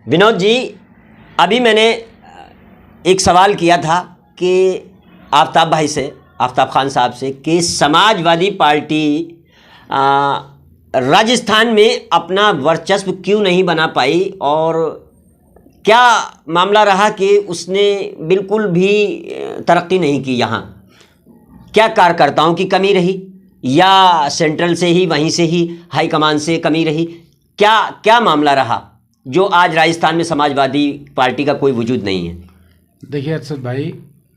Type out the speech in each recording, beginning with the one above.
विनोद जी, अभी मैंने एक सवाल किया था कि आफ्ताब भाई से, आफ्ताब खान साहब से, कि समाजवादी पार्टी राजस्थान में अपना वर्चस्व क्यों नहीं बना पाई और क्या मामला रहा कि उसने बिल्कुल भी तरक्की नहीं की। यहाँ क्या कार्यकर्ताओं की कमी रही या सेंट्रल से ही, वहीं से ही हाईकमान से कमी रही, क्या क्या मामला रहा जो आज राजस्थान में समाजवादी पार्टी का कोई वजूद नहीं है? देखिए अरशद भाई,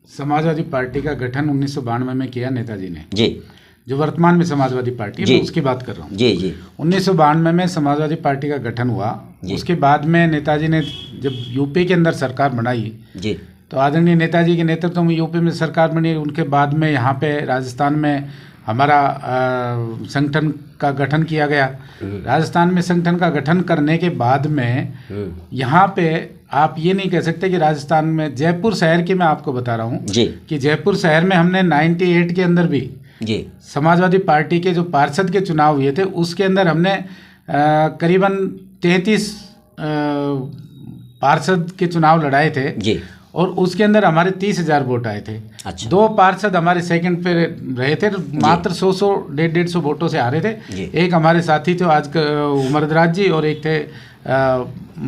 समाजवादी पार्टी का गठन 1992 में किया नेताजी ने जी, जो वर्तमान में समाजवादी पार्टी है, मैं उसकी बात कर रहा हूँ। जी जी 1992 में समाजवादी पार्टी का गठन हुआ। उसके बाद में नेताजी ने जब यूपी के अंदर सरकार बनाई जी, तो आदरणीय नेताजी के नेतृत्व में यूपी में सरकार बनी। उनके बाद में यहाँ पे राजस्थान में हमारा संगठन का गठन किया गया। राजस्थान में संगठन का गठन करने के बाद में यहाँ पे आप ये नहीं कह सकते कि राजस्थान में, जयपुर शहर की मैं आपको बता रहा हूँ कि जयपुर शहर में हमने 98 के अंदर भी जी समाजवादी पार्टी के जो पार्षद के चुनाव हुए थे उसके अंदर हमने करीबन 33 पार्षद के चुनाव लड़ाए थे जी, और उसके अंदर हमारे 30,000 वोट आए थे। अच्छा। 2 पार्षद हमारे सेकंड पे रहे थे, मात्र 100 150 वोटों से हारे थे। एक हमारे साथी थे आज उमरदराज जी और एक थे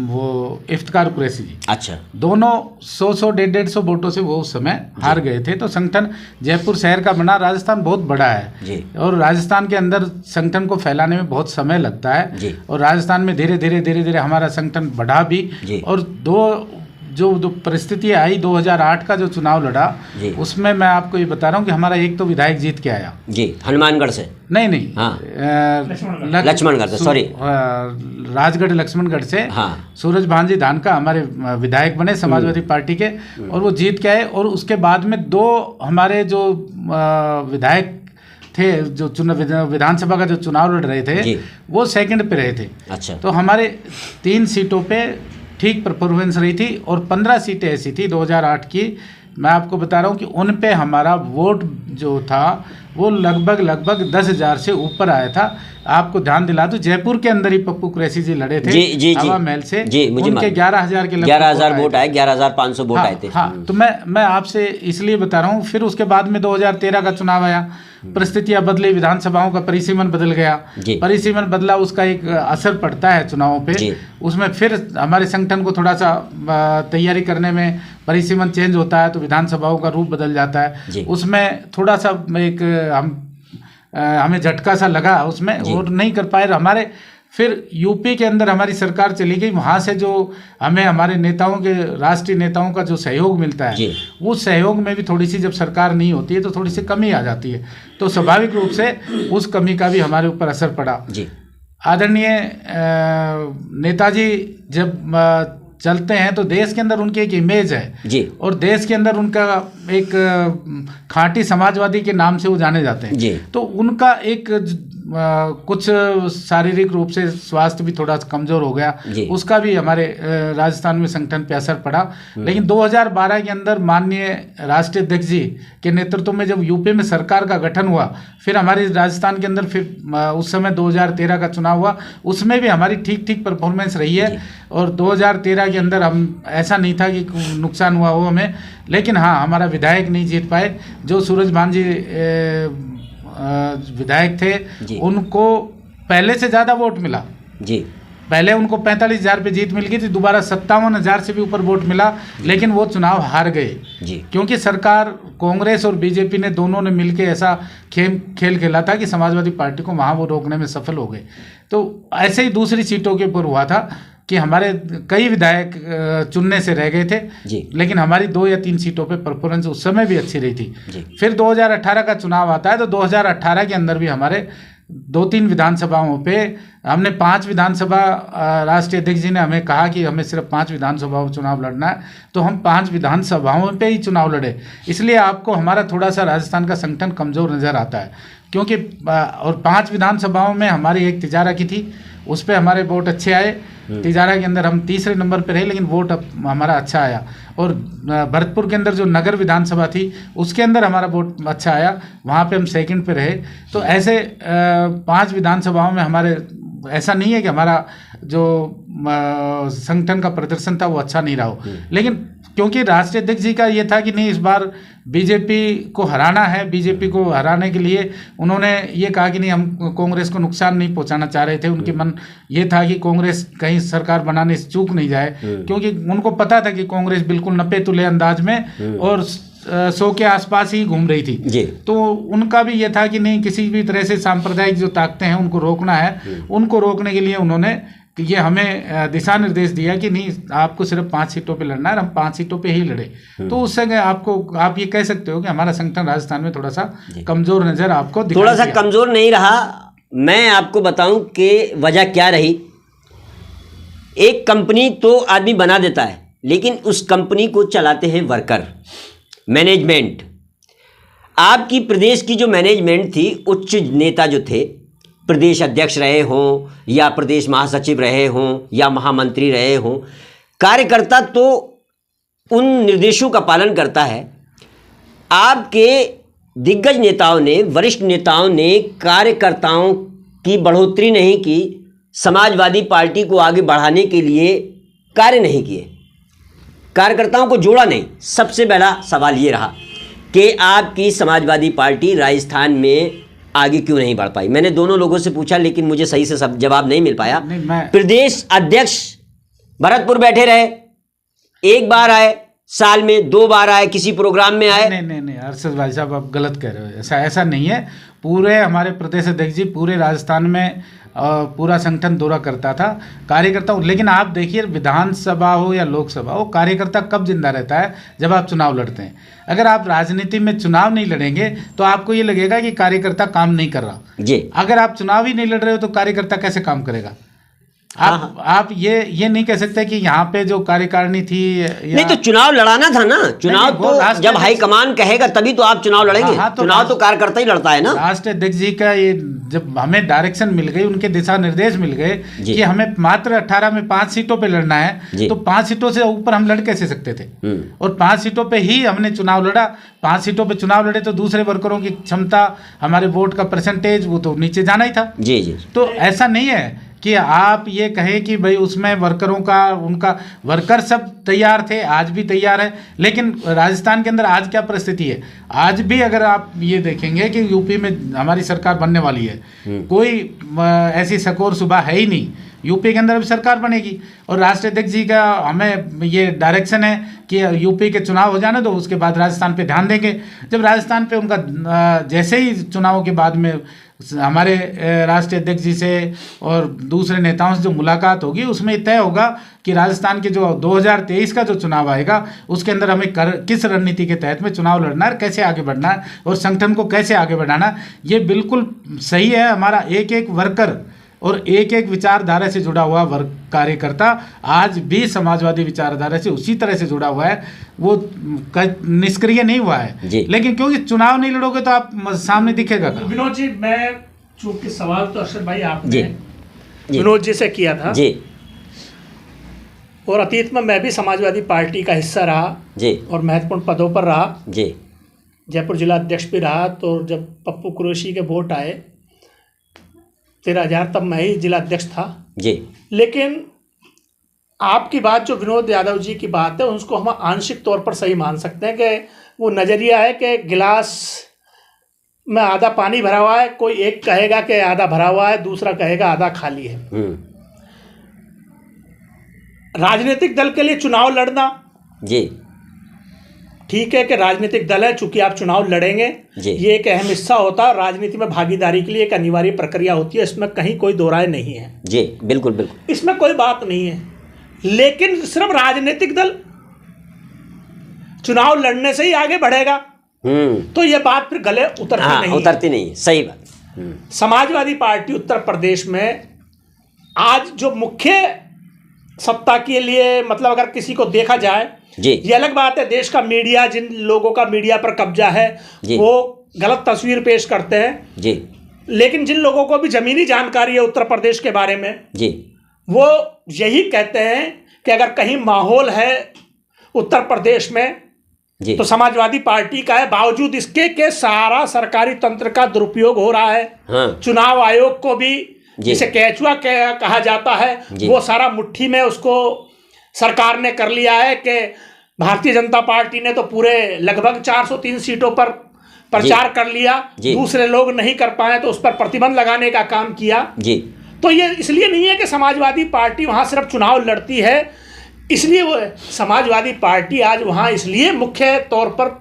वो इफ्तिकार कुरैशी जी। अच्छा। दोनों 100 150 वोटों से वो उस समय हार गए थे। तो संगठन जयपुर शहर का बना। राजस्थान बहुत बड़ा है जी, और राजस्थान के अंदर संगठन को फैलाने में बहुत समय लगता है जी, और राजस्थान में धीरे धीरे हमारा संगठन बढ़ा भी। और जो परिस्थिति आई 2008 का जो चुनाव लड़ा उसमें मैं आपको ये बता रहा हूँ कि हमारा एक तो विधायक जीत के आया जी, हनुमानगढ़ से, नहीं हाँ, लक्ष्मणगढ़ से, सॉरी, राजगढ़ लक्ष्मणगढ़ से, हाँ, सूरज भांजी धानका हमारे विधायक बने समाजवादी पार्टी के और वो जीत के आए। और उसके बाद में 2 हमारे जो विधायक थे जो विधानसभा का जो चुनाव लड़ रहे थे वो सेकंड पे रहे थे। अच्छा। तो हमारे 3 सीटों पे ठीक परफॉर्मेंस रही थी और 15 सीटें ऐसी थी 2008 की, मैं आपको बता रहा हूँ कि उन पे हमारा वोट जो था वो लगभग 10,000 से ऊपर आया था। आपको ध्यान दिला दूं, जयपुर के अंदर ही पप्पू कुरैशी जी लड़े थे हवा महल से, उनके 11,000 के 11,000 वोट आए, 11,500 वोट आए थे। हाँ, तो मैं आपसे इसलिए बता रहा हूँ। फिर उसके बाद में 2013 का चुनाव आया, परिस्थितियां बदली, विधानसभाओं का परिसीमन बदल गया। परिसीमन बदला, उसका एक असर पड़ता है चुनावों पे। उसमें फिर हमारे संगठन को थोड़ा सा तैयारी करने में परिसीमन चेंज होता है तो विधानसभाओं का रूप बदल जाता है। उसमें थोड़ा सा एक हमें झटका सा लगा उसमें और नहीं कर पाए हमारे। फिर यूपी के अंदर हमारी सरकार चली गई, वहाँ से जो हमें हमारे नेताओं के, राष्ट्रीय नेताओं का जो सहयोग मिलता है उस सहयोग में भी थोड़ी सी, जब सरकार नहीं होती है तो थोड़ी सी कमी आ जाती है। तो स्वाभाविक रूप से उस कमी का भी हमारे ऊपर असर पड़ा। आदरणीय नेताजी जब चलते हैं तो देश के अंदर उनकी एक इमेज है और देश के अंदर उनका एक खांटी समाजवादी के नाम से वो जाने जाते हैं। तो उनका एक कुछ शारीरिक रूप से स्वास्थ्य भी थोड़ा कमजोर हो गया, उसका भी हमारे राजस्थान में संगठन पे असर पड़ा। लेकिन 2012 के अंदर माननीय राष्ट्रीय अध्यक्ष जी के नेतृत्व में जब यूपी में सरकार का गठन हुआ, फिर हमारे राजस्थान के अंदर फिर उस समय 2013 का चुनाव हुआ, उसमें भी हमारी ठीक परफॉर्मेंस रही है। और 2013 के अंदर हम, ऐसा नहीं था कि नुकसान हुआ हो हमें, लेकिन हाँ, हमारा विधायक नहीं जीत पाए। जो सूरज भांजी विधायक थे उनको पहले से ज़्यादा वोट मिला जी। पहले उनको 45,000 पे जीत मिल गई थी, दोबारा 57,000 से भी ऊपर वोट मिला, लेकिन वो चुनाव हार गए क्योंकि सरकार, कांग्रेस और बीजेपी ने दोनों ने मिलकर ऐसा खेल खेला था कि समाजवादी पार्टी को वहाँ वो रोकने में सफल हो गए। तो ऐसे ही दूसरी सीटों के ऊपर हुआ था कि हमारे कई विधायक चुनने से रह गए थे, लेकिन हमारी 2 या 3 सीटों पे परफॉर्मेंस उस समय भी अच्छी रही थी। फिर 2018 का चुनाव आता है तो 2018 के अंदर भी हमारे 2-3 विधानसभाओं पे हमने 5 विधानसभा, राष्ट्रीय अध्यक्ष जी ने हमें कहा कि हमें सिर्फ 5 विधानसभाओं में चुनाव लड़ना है, तो हम 5 विधानसभाओं पे ही चुनाव लड़े। इसलिए आपको हमारा थोड़ा सा राजस्थान का संगठन कमज़ोर नज़र आता है क्योंकि और 5 विधानसभाओं में हमारी एक तिजारा की थी, उस पर हमारे वोट अच्छे आए। तिजारा के अंदर हम तीसरे नंबर पे रहे, लेकिन वोट हमारा अच्छा आया। और भरतपुर के अंदर जो नगर विधानसभा थी उसके अंदर हमारा वोट अच्छा आया, वहाँ पे हम सेकंड पे रहे। तो ऐसे 5 विधानसभाओं में हमारे, ऐसा नहीं है कि हमारा जो संगठन का प्रदर्शन था वो अच्छा नहीं रहा हो। लेकिन क्योंकि राष्ट्रीय अध्यक्ष जी का ये था कि नहीं, इस बार बीजेपी को हराना है, बीजेपी को हराने के लिए उन्होंने ये कहा कि नहीं, हम कांग्रेस को नुकसान नहीं पहुंचाना चाह रहे थे। उनके मन ये था कि कांग्रेस कहीं सरकार बनाने से चूक नहीं जाए, क्योंकि उनको पता था कि कांग्रेस बिल्कुल नपे तुले अंदाज में और 100 के आसपास ही घूम रही थी। तो उनका भी ये था कि नहीं, किसी भी तरह से सांप्रदायिक जो ताकतें हैं उनको रोकना है। उनको रोकने के लिए उन्होंने ये हमें दिशा निर्देश दिया कि नहीं, आपको सिर्फ 5 सीटों पे लड़ना है, हम 5 सीटों पे ही लड़े। तो उससे आप ये कह सकते हो कि हमारा संगठन राजस्थान में थोड़ा सा कमजोर नजर आपको दिखाई थोड़ा सा कमजोर नहीं रहा। मैं आपको बताऊं कि वजह क्या रही। एक कंपनी तो आदमी बना देता है, लेकिन उस कंपनी को चलाते हैं वर्कर, मैनेजमेंट। आपकी प्रदेश की जो मैनेजमेंट थी, उच्च नेता जो थे, प्रदेश अध्यक्ष रहे हों या प्रदेश महासचिव रहे हों या महामंत्री रहे हों, कार्यकर्ता तो उन निर्देशों का पालन करता है। आपके दिग्गज नेताओं ने, वरिष्ठ नेताओं ने कार्यकर्ताओं की बढ़ोतरी नहीं की, समाजवादी पार्टी को आगे बढ़ाने के लिए कार्य नहीं किए, कार्यकर्ताओं को जोड़ा नहीं। सबसे बड़ा सवाल ये रहा कि आपकी समाजवादी पार्टी राजस्थान में आगे क्यों नहीं बढ़ पाई। मैंने दोनों लोगों से पूछा, लेकिन मुझे सही से सब जवाब नहीं मिल पाया। प्रदेश अध्यक्ष भरतपुर बैठे रहे, एक बार आए साल में, 2 बार आए, किसी प्रोग्राम में आए। नहीं अरशद भाई साहब, आप गलत कह रहे हो। ऐसा नहीं है। पूरे हमारे प्रदेश अध्यक्ष जी पूरे राजस्थान में पूरा संगठन दौरा करता था, कार्यकर्ता। लेकिन आप देखिए, विधानसभा हो या लोकसभा हो, कार्यकर्ता कब जिंदा रहता है? जब आप चुनाव लड़ते हैं। अगर आप राजनीति में चुनाव नहीं लड़ेंगे तो आपको ये लगेगा कि कार्यकर्ता काम नहीं कर रहा जी। अगर आप चुनाव ही नहीं लड़ रहे हो तो कार्यकर्ता कैसे काम करेगा? आप ये नहीं कह सकते कि यहाँ पे जो कार्यकारिणी थी नहीं, तो चुनाव लड़ाना था ना। चुनाव तो जब हाईकमान कहेगा तभी तो आप चुनाव लड़ेंगे। चुनाव तो कार्यकर्ता ही लड़ता है ना। राष्ट्रीय अध्यक्ष जी का ये जब हमें डायरेक्शन मिल गई, उनके दिशा निर्देश मिल गए कि हमें मात्र 18 में 5 सीटों पे लड़ना है, तो 5 सीटों से ऊपर हम लड़ कैसे सकते थे? और 5 सीटों पे ही हमने चुनाव लड़ा। 5 सीटों पे चुनाव लड़े तो दूसरे वर्करों की क्षमता, हमारे वोट का परसेंटेज, वो तो नीचे जाना ही था जी। तो ऐसा नहीं है कि आप ये कहें कि भाई उसमें वर्करों का, उनका वर्कर सब तैयार थे, आज भी तैयार है। लेकिन राजस्थान के अंदर आज क्या परिस्थिति है? आज भी अगर आप ये देखेंगे कि यूपी में हमारी सरकार बनने वाली है, कोई ऐसी सकोर सुबह है ही नहीं। यूपी के अंदर भी सरकार बनेगी और राष्ट्रीय अध्यक्ष जी का हमें ये डायरेक्शन है कि यूपी के चुनाव हो जाने दो, उसके बाद राजस्थान पे ध्यान देंगे। जब राजस्थान पे उनका जैसे ही चुनाव के बाद में हमारे राष्ट्रीय अध्यक्ष जी से और दूसरे नेताओं से जो मुलाकात होगी, उसमें तय होगा कि राजस्थान के जो 2023 का जो चुनाव आएगा उसके अंदर हमें किस रणनीति के तहत में चुनाव लड़ना है, कैसे आगे बढ़ना है और संगठन को कैसे आगे बढ़ाना। ये बिल्कुल सही है। हमारा एक एक वर्कर और एक एक विचारधारा से जुड़ा हुआ कार्यकर्ता आज भी समाजवादी विचारधारा से उसी तरह से जुड़ा हुआ है, वो निष्क्रिय नहीं हुआ है। लेकिन क्योंकि चुनाव नहीं लड़ोगे तो आप सामने दिखेगा। विनोद जी, मैं चूंकि सवाल तो अरशद भाई आपने विनोद जी से किया था जी, और अतीत में मैं भी समाजवादी पार्टी का हिस्सा रहा जी और महत्वपूर्ण पदों पर रहा जी, जयपुर जिला अध्यक्ष भी रहा। तो जब पप्पू कुरैशी के वोट आए 13,000, तब मैं ही जिला अध्यक्ष था जी। लेकिन आपकी बात, जो विनोद यादव जी की बात है, उसको हम आंशिक तौर पर सही मान सकते हैं कि वो नज़रिया है कि गिलास में आधा पानी भरा हुआ है, कोई एक कहेगा कि आधा भरा हुआ है, दूसरा कहेगा आधा खाली है। राजनीतिक दल के लिए चुनाव लड़ना जी ठीक है कि राजनीतिक दल है, चूंकि आप चुनाव लड़ेंगे, ये एक अहम हिस्सा होता है। राजनीति में भागीदारी के लिए एक अनिवार्य प्रक्रिया होती है, इसमें कहीं कोई दो राय नहीं है जी। बिल्कुल बिल्कुल, इसमें कोई बात नहीं है। लेकिन सिर्फ राजनीतिक दल चुनाव लड़ने से ही आगे बढ़ेगा तो ये बात फिर गले उतरती नहीं। सही बात। समाजवादी पार्टी उत्तर प्रदेश में आज जो मुख्य सत्ता के लिए, मतलब अगर किसी को देखा जाए जी, ये अलग बात है, देश का मीडिया, जिन लोगों का मीडिया पर कब्जा है वो गलत तस्वीर पेश करते हैं जी। लेकिन जिन लोगों को भी जमीनी जानकारी है उत्तर प्रदेश के बारे में जी, वो यही कहते हैं कि अगर कहीं माहौल है उत्तर प्रदेश में जी, तो समाजवादी पार्टी का है। बावजूद इसके कि सारा सरकारी तंत्र का दुरुपयोग हो रहा है। हाँ। चुनाव आयोग को भी जिसे केचुआ कहा जाता है, वो सारा मुट्ठी में उसको सरकार ने कर लिया है कि भारतीय जनता पार्टी ने तो पूरे लगभग 403 सीटों पर प्रचार कर लिया, दूसरे लोग नहीं कर पाए तो उस पर प्रतिबंध लगाने का काम किया जी। तो ये इसलिए नहीं है कि समाजवादी पार्टी वहाँ सिर्फ चुनाव लड़ती है, इसलिए वो समाजवादी पार्टी आज वहाँ इसलिए मुख्य तौर पर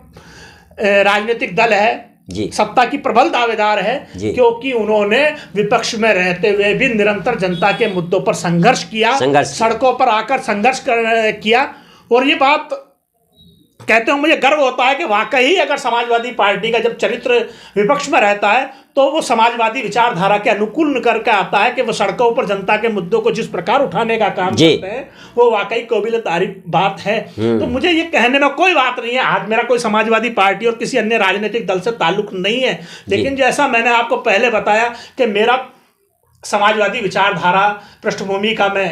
राजनीतिक दल है जी, सत्ता की प्रबल दावेदार है क्योंकि उन्होंने विपक्ष में रहते हुए भी निरंतर जनता के मुद्दों पर संघर्ष किया, सड़कों पर आकर संघर्ष किया। और ये बात कहते हो मुझे गर्व होता है कि वाकई अगर समाजवादी पार्टी का जब चरित्र विपक्ष में रहता है तो वो समाजवादी विचारधारा के अनुकूल करके आता है कि वो सड़कों पर जनता के मुद्दों को जिस प्रकार उठाने का काम करते हैं वो वाकई काबिल तारीफ बात है। तो मुझे ये कहने में कोई बात नहीं है, आज मेरा कोई समाजवादी पार्टी और किसी अन्य राजनीतिक दल से ताल्लुक नहीं है, लेकिन जैसा मैंने आपको पहले बताया कि मेरा समाजवादी विचारधारा पृष्ठभूमि का मैं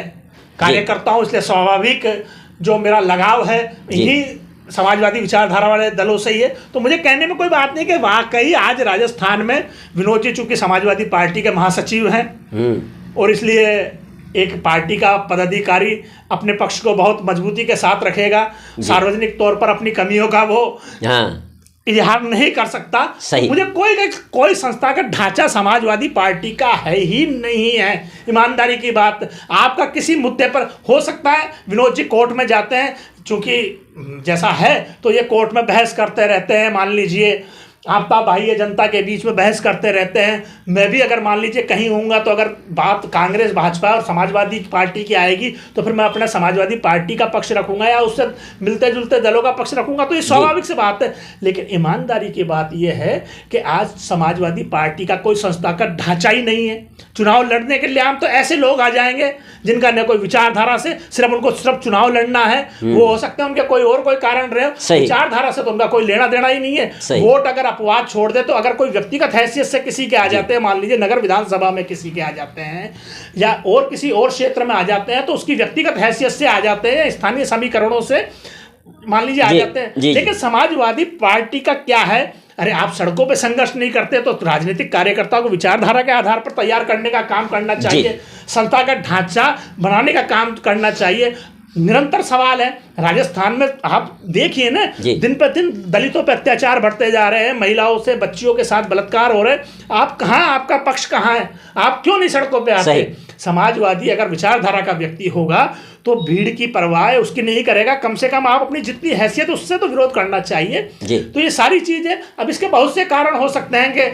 कार्य करता हूँ, इसलिए स्वाभाविक जो मेरा लगाव है इन्हीं समाजवादी विचारधारा वाले दलों से ही है। तो मुझे कहने में कोई बात नहीं कि वाकई आज राजस्थान में विनोद जी चूंकि समाजवादी पार्टी के महासचिव हैं और इसलिए एक पार्टी का पदाधिकारी अपने पक्ष को बहुत मजबूती के साथ रखेगा, सार्वजनिक तौर पर अपनी कमियों का वो इजहार नहीं कर सकता। मुझे कोई संस्था का ढांचा समाजवादी पार्टी का है ही नहीं है। ईमानदारी की बात, आपका किसी मुद्दे पर हो सकता है विनोद जी कोर्ट में जाते हैं, चूंकि जैसा है तो ये कोर्ट में बहस करते रहते हैं, मान लीजिए आपका भाई है जनता के बीच में बहस करते रहते हैं। मैं भी अगर मान लीजिए कहीं होऊंगा तो अगर बात कांग्रेस भाजपा और समाजवादी पार्टी की आएगी तो फिर मैं अपना समाजवादी पार्टी का पक्ष रखूंगा या उससे मिलते जुलते दलों का पक्ष रखूंगा, तो ये स्वाभाविक सी बात है। लेकिन ईमानदारी की बात यह है कि आज समाजवादी पार्टी का कोई संस्था का ढांचा ही नहीं है। चुनाव लड़ने के लिए आम तो ऐसे लोग आ जाएंगे जिनका न कोई विचारधारा से सिर्फ चुनाव लड़ना है, वो हो सकता है उनके कोई कारण रहे, विचारधारा से तो उनका कोई लेना देना ही नहीं है। वोट अगर अपवाद छोड़ दे तो अगर कोई व्यक्तिगत हैसियत से किसी के आ जाते हैं, मान लीजिए नगर विधानसभा में किसी के आ जाते हैं या और किसी और क्षेत्र में आ जाते हैं तो उसकी व्यक्तिगत हैसियत से आ जाते हैं, स्थानीय समीकरणों से मान लीजिए आ जाते हैं। लेकिन समाजवादी पार्टी का क्या है, अरे आप सड़कों पे संघर्ष नहीं करते तो राजनीतिक कार्यकर्ताओं को विचारधारा के आधार पर तैयार करने का काम करना चाहिए, संस्था का ढांचा बनाने का काम करना चाहिए। निरंतर सवाल है राजस्थान में, आप देखिए ना दिन पर दिन दलितों पर अत्याचार बढ़ते जा रहे हैं, महिलाओं से बच्चियों के साथ बलात्कार हो रहे हैं। आप कहाँ, आपका पक्ष कहाँ है, आप क्यों नहीं सड़कों पे आते? समाजवादी अगर विचारधारा का व्यक्ति होगा तो भीड़ की परवाह उसकी नहीं करेगा, कम से कम आप अपनी जितनी हैसियत उससे तो विरोध करना चाहिए। तो ये सारी चीज़ें, अब इसके बहुत से कारण हो सकते हैं कि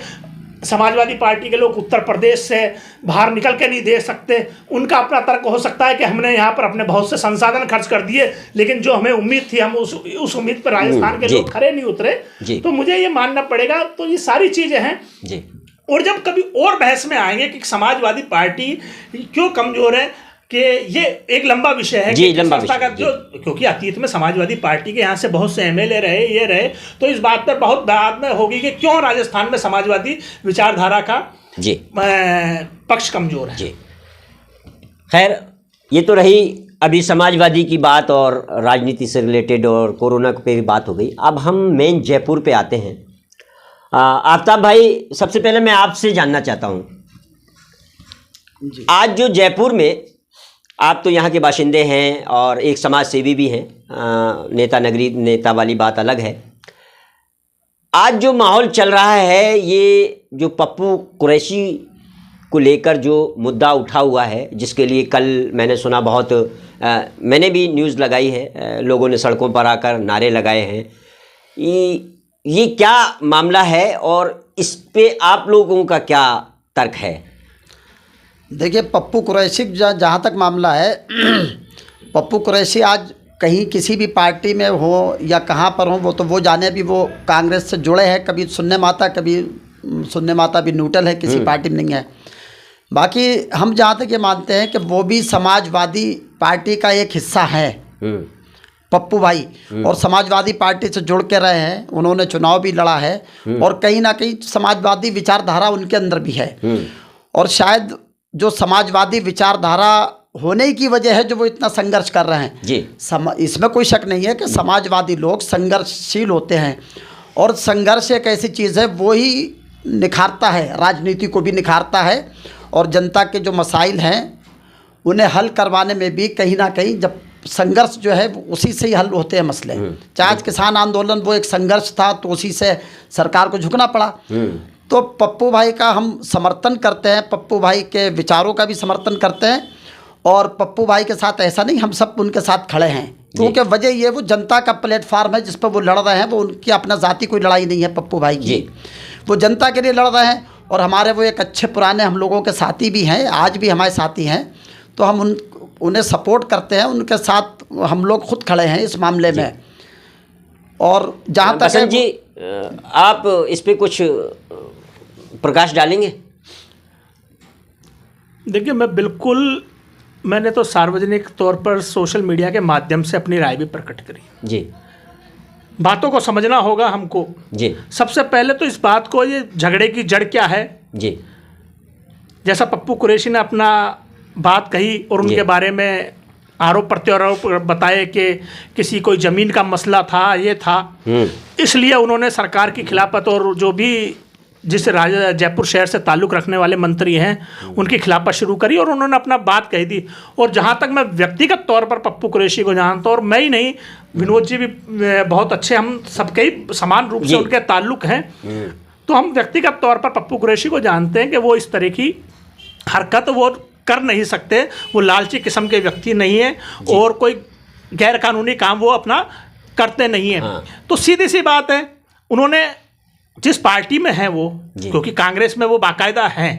समाजवादी पार्टी के लोग उत्तर प्रदेश से बाहर निकल के नहीं दे सकते, उनका अपना तर्क हो सकता है कि हमने यहाँ पर अपने बहुत से संसाधन खर्च कर दिए लेकिन जो हमें उम्मीद थी हम उस उम्मीद पर राजस्थान के लोग खरे नहीं उतरे। तो मुझे ये मानना पड़ेगा। तो ये सारी चीज़ें हैं और जब कभी और बहस में आएंगे कि समाजवादी पार्टी क्यों कमज़ोर है, कि ये एक लंबा विषय है कि संस्था का जो, क्योंकि अतीत में समाजवादी पार्टी के यहाँ से बहुत से एमएलए रहे तो इस बात पर बहुत बात में होगी कि क्यों राजस्थान में समाजवादी विचारधारा का पक्ष कमजोर है। खैर, ये तो रही अभी समाजवादी की बात और राजनीति से रिलेटेड और कोरोना पे भी बात हो गई। अब हम मेन जयपुर पे आते हैं। आफ्ताब भाई, सबसे पहले मैं आपसे जानना चाहता हूँ, आज जो जयपुर में आप तो यहाँ के बाशिंदे हैं और एक समाज सेवी भी हैं, नेता नगरी नेता वाली बात अलग है। आज जो माहौल चल रहा है, ये जो पप्पू कुरैशी को लेकर जो मुद्दा उठा हुआ है, जिसके लिए कल मैंने सुना बहुत मैंने भी न्यूज़ लगाई है, लोगों ने सड़कों पर आकर नारे लगाए हैं। ये क्या मामला है और इस पे आप लोगों का क्या तर्क है? देखिए, पप्पू कुरैशी जहाँ तक मामला है, पप्पू कुरैशी आज कहीं किसी भी पार्टी में हो या कहाँ पर हो, वो जाने भी वो कांग्रेस से जुड़े हैं, कभी शून्य माता भी न्यूट्रल है, किसी पार्टी में नहीं है। बाकी हम जहाँ तक ये मानते हैं कि वो भी समाजवादी पार्टी का एक हिस्सा है पप्पू भाई, और समाजवादी पार्टी से जुड़ के रहे हैं, उन्होंने चुनाव भी लड़ा है और कहीं ना कहीं समाजवादी विचारधारा उनके अंदर भी है। और शायद जो समाजवादी विचारधारा होने की वजह है जो वो इतना संघर्ष कर रहे हैं जी। इसमें कोई शक नहीं है कि समाजवादी लोग संघर्षशील होते हैं और संघर्ष एक ऐसी चीज़ है वो ही निखारता है, राजनीति को भी निखारता है और जनता के जो मसाइल हैं उन्हें हल करवाने में भी कहीं ना कहीं जब संघर्ष जो है उसी से ही हल होते हैं मसले। चाहे आज किसान आंदोलन वो एक संघर्ष था तो उसी से सरकार को झुकना पड़ा। तो पप्पू भाई का हम समर्थन करते हैं, पप्पू भाई के विचारों का भी समर्थन करते हैं और पप्पू भाई के साथ ऐसा नहीं हम सब उनके साथ खड़े हैं, क्योंकि वजह ये वो जनता का प्लेटफार्म है जिस पर वो लड़ रहे हैं। वो उनकी अपना ज़ाती कोई लड़ाई नहीं है पप्पू भाई की, वो जनता के लिए लड़ रहे हैं और हमारे वो एक अच्छे पुराने हम लोगों के साथी भी हैं, आज भी हमारे साथी हैं। तो हम उन्हें सपोर्ट करते हैं, उनके साथ हम लोग खुद खड़े हैं इस मामले में। और जहाँ तक बसंत जी आप इस पे कुछ प्रकाश डालेंगे? देखिए मैंने तो सार्वजनिक तौर पर सोशल मीडिया के माध्यम से अपनी राय भी प्रकट करी जी। बातों को समझना होगा हमको जी। सबसे पहले तो इस बात को, ये झगड़े की जड़ क्या है जी। जैसा पप्पू कुरैशी ने अपना बात कही और उनके बारे में आरोप प्रत्यारोप बताए कि किसी कोई ज़मीन का मसला था, ये था, इसलिए उन्होंने सरकार की खिलाफत और जो भी जिस जयपुर शहर से ताल्लुक़ रखने वाले मंत्री हैं उनकी खिलाफत शुरू करी और उन्होंने अपना बात कही थी। और जहाँ तक मैं व्यक्तिगत तौर पर पप्पू कुरैशी को जानता हूँ, और मैं ही नहीं, विनोद जी भी बहुत अच्छे, हम सबके ही समान रूप से उनके ताल्लुक़ हैं, तो हम व्यक्तिगत तौर पर पप्पू कुरैशी को जानते हैं कि वो इस तरह की हरकत वो कर नहीं सकते। वो लालची किस्म के व्यक्ति नहीं है और कोई गैर कानूनी काम वो अपना करते नहीं हैं। तो सीधी सी बात है, उन्होंने जिस पार्टी में हैं वो, क्योंकि कांग्रेस में वो बाकायदा हैं,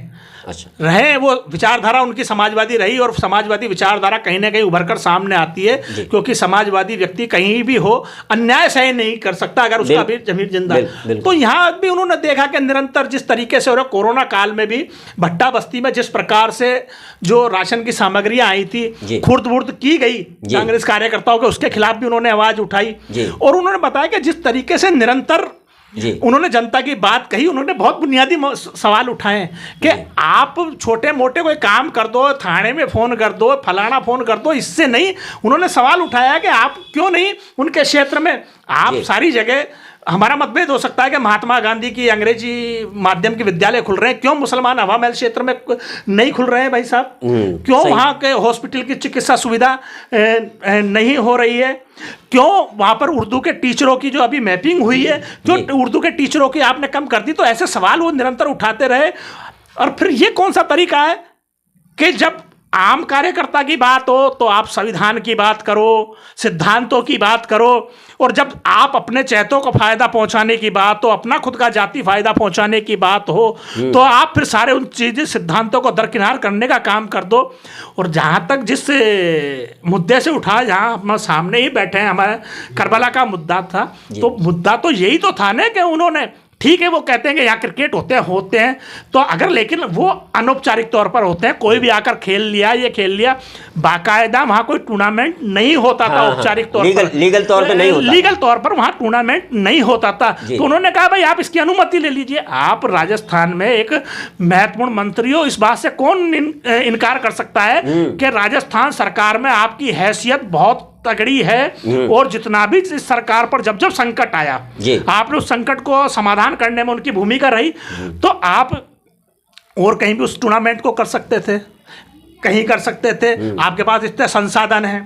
रहे, वो विचारधारा उनकी समाजवादी रही और समाजवादी विचारधारा कहीं ना कहीं उभर कर सामने आती है, क्योंकि समाजवादी व्यक्ति कहीं भी हो अन्याय सही नहीं कर सकता अगर उसका भी जमीन जिंदा है। तो यहाँ भी उन्होंने देखा कि निरंतर जिस तरीके से, और कोरोना काल में भी भट्टा बस्ती में जिस प्रकार से जो राशन की सामग्रियां आई थी खुर्द बुर्द की गई कांग्रेस कार्यकर्ताओं के, उसके खिलाफ भी उन्होंने आवाज उठाई और उन्होंने बताया कि जिस तरीके से निरंतर उन्होंने जनता की बात कही, उन्होंने बहुत बुनियादी सवाल उठाए कि आप छोटे मोटे कोई काम कर दो, थाने में फ़ोन कर दो, फलाना फ़ोन कर दो, इससे नहीं। उन्होंने सवाल उठाया कि आप क्यों नहीं उनके क्षेत्र में, आप सारी जगह, हमारा मतभेद हो सकता है कि महात्मा गांधी की अंग्रेजी माध्यम के विद्यालय खुल रहे हैं, क्यों मुसलमान हवा महल क्षेत्र में नहीं खुल रहे हैं भाई साहब? क्यों वहाँ के हॉस्पिटल की चिकित्सा सुविधा नहीं हो रही है? क्यों वहाँ पर उर्दू के टीचरों की जो अभी मैपिंग हुई है, जो उर्दू के टीचरों की आपने कम कर दी? तो ऐसे सवाल वो निरंतर उठाते रहे। और फिर ये कौन सा तरीका है कि जब आम कार्यकर्ता की बात हो तो आप संविधान की बात करो, सिद्धांतों की बात करो, और जब आप अपने चहेतों को फायदा पहुंचाने की बात हो, अपना खुद का जाति फायदा पहुंचाने की बात हो, तो आप फिर सारे उन चीज़ें सिद्धांतों को दरकिनार करने का काम कर दो। और जहाँ तक जिस मुद्दे से उठा, जहाँ हम सामने ही बैठे हैं, हमारे करबला का मुद्दा था, तो मुद्दा तो यही तो था ना कि उन्होंने, ठीक है वो कहते हैं कि यहाँ क्रिकेट होते हैं तो अगर, लेकिन वो अनौपचारिक तौर पर होते हैं, कोई भी आकर खेल लिया, ये खेल लिया, बाकायदा वहाँ कोई टूर्नामेंट नहीं होता था औपचारिक तौर पर, लीगल तौर पर नहीं होता, लीगल तौर पर वहाँ टूर्नामेंट नहीं होता था। तो उन्होंने कहा भाई आप इसकी अनुमति ले लीजिए। आप राजस्थान में एक महत्वपूर्ण मंत्री हो, इस बात से कौन इनकार कर सकता है कि राजस्थान सरकार में आपकी हैसियत बहुत तगड़ी है, और जितना भी इस सरकार पर जब जब संकट आया आपने उस संकट को समाधान करने में उनकी भूमिका रही। तो आप और कहीं भी उस टूर्नामेंट को कर सकते थे, कहीं कर सकते थे, आपके पास इतने संसाधन हैं,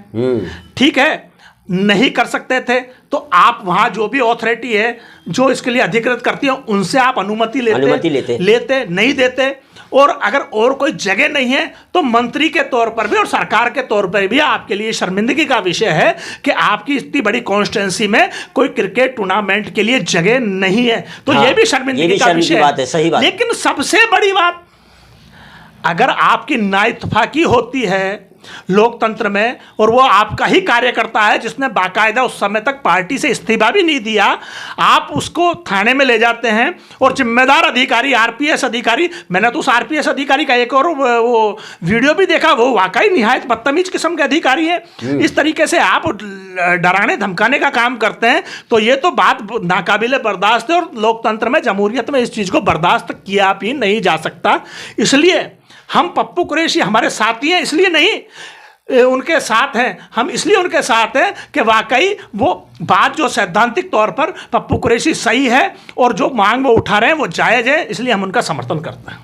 ठीक है, नहीं कर सकते थे तो आप वहाँ जो भी अथॉरिटी है जो इसके लिए अधिकृत करती है उनसे आप अनुमति लेते नहीं देते। और अगर और कोई जगह नहीं है तो मंत्री के तौर पर भी और सरकार के तौर पर भी आपके लिए शर्मिंदगी का विषय है कि आपकी इतनी बड़ी कॉन्स्टिट्यूंसी में कोई क्रिकेट टूर्नामेंट के लिए जगह नहीं है। तो ये भी शर्मिंदगी का विषय है। सही बात। लेकिन सबसे बड़ी बात, अगर आपकी नाइतफाकी होती है लोकतंत्र में और वो आपका ही कार्यकर्ता है जिसने बाकायदा उस समय तक पार्टी से इस्तीफा भी नहीं दिया, आप उसको थाने में ले जाते हैं और जिम्मेदार अधिकारी, आरपीएस अधिकारी, मैंने तो उस आरपीएस अधिकारी का एक और वो वीडियो भी देखा, वो वाकई निहायत बदतमीज किस्म के अधिकारी है। इस तरीके से आप डराने धमकाने का काम करते हैं तो ये तो बात नाकाबिले बर्दाश्त है और लोकतंत्र में, जमहूरियत में इस चीज़ को बर्दाश्त किया भी नहीं जा सकता। इसलिए हम पप्पू कुरैशी हमारे साथी हैं, इसलिए नहीं उनके साथ हैं, हम इसलिए उनके साथ हैं कि वाकई वो बात जो सैद्धांतिक तौर पर पप्पू कुरैशी सही है और जो मांग वो उठा रहे हैं वो जायज़ है, इसलिए हम उनका समर्थन करते हैं।